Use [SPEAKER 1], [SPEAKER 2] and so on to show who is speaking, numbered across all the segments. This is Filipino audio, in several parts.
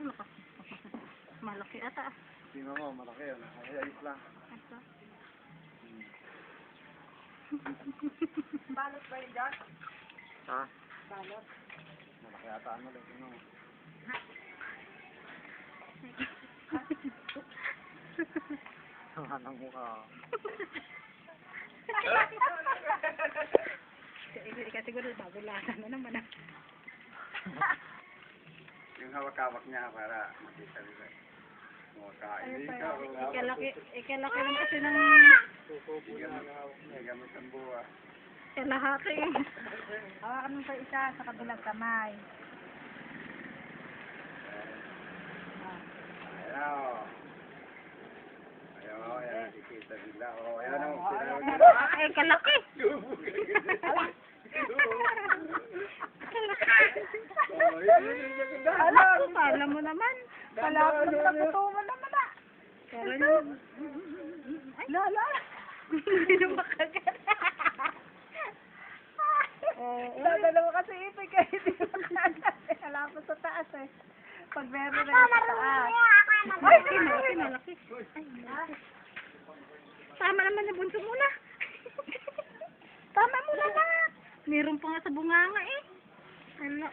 [SPEAKER 1] Ano ka? Malaki ata.
[SPEAKER 2] Tingnan mo, malaki yun. Ay, ayos lang.
[SPEAKER 1] Ito.
[SPEAKER 3] Balot ba yun dyan?
[SPEAKER 2] Ha?
[SPEAKER 3] Balot.
[SPEAKER 2] Malaki ata ano lang. Tingnan mo. Sama ng mukha.
[SPEAKER 1] Kasi siguro babulasan na naman ah.
[SPEAKER 2] Yung hawak-hawak niya para makita nila. Kumakain.
[SPEAKER 1] Ikalaki lang kasi ng
[SPEAKER 2] Gamit ang buwa.
[SPEAKER 1] kalahati eh.
[SPEAKER 3] Hawakan mo sa isa sa kabilang kamay.
[SPEAKER 2] Ayaw. Ayaw, yan. Nakikita nila. O, yan o.
[SPEAKER 1] Ay, kalaki. Alam mo naman.
[SPEAKER 3] Kalapit na putuman naman ah.
[SPEAKER 1] Pero yun.
[SPEAKER 3] Lala.
[SPEAKER 1] Hindi na makagat.
[SPEAKER 3] Dadala mo kasi ipig kayo. Hindi makagat. Kalapit sa taas eh. Pag meron na yung sa taas.
[SPEAKER 1] Ay, malaki. Ay, malaki. Tama naman na bunso muna. Tama mo naman. Meron pa nga sa bunganga eh. Ano?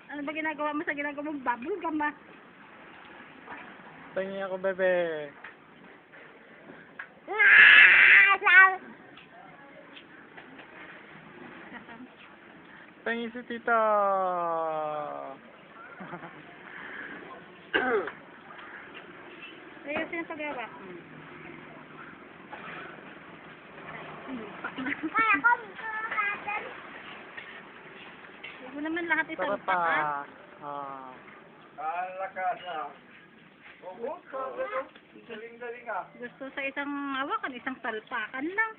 [SPEAKER 1] Ano ba ginagawa mo sa ginagawa mong bubble gum ah?
[SPEAKER 2] Tingin ako, bebe. Tingin si tita.
[SPEAKER 1] Ayusin yung paggawa. Huwag mo naman lahat isang
[SPEAKER 2] Sarap pa.
[SPEAKER 1] patas.
[SPEAKER 2] Lakas ah. Oo, galing-galing ah.
[SPEAKER 1] Gusto sa isang hawakan, isang salpakan lang.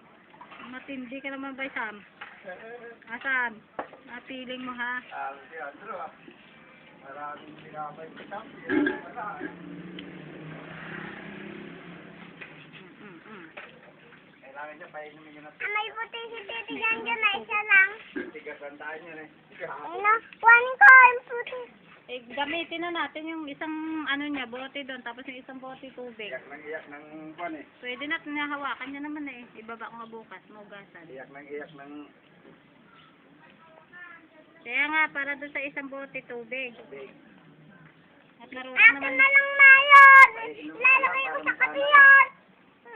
[SPEAKER 1] Matindi ka naman ba, Sam? Asan? Napiling mo ha?
[SPEAKER 2] Si Andrew ah. Maraming sinabay kita. Kailangan niya painumin niya na.
[SPEAKER 4] May puti si Titi dyan na isa lang.
[SPEAKER 2] Tigas ang tayo niya eh.
[SPEAKER 4] Ano? Kuhanin ko yung puti.
[SPEAKER 1] Eh, gamitin na natin yung isang ano niya, bote doon, tapos yung isang bote tubig.
[SPEAKER 2] Iyak ng kwan eh.
[SPEAKER 1] Pwede natin nahawakan niya naman eh. Ibaba ko nga bukas, maugasan.
[SPEAKER 2] Iyak ng
[SPEAKER 1] Kaya nga, para doon sa isang bote tubig.
[SPEAKER 2] tubig.
[SPEAKER 1] At naroon
[SPEAKER 4] Akin
[SPEAKER 1] naman.
[SPEAKER 4] na lang na yun. Lalagay ko sa kabiyan.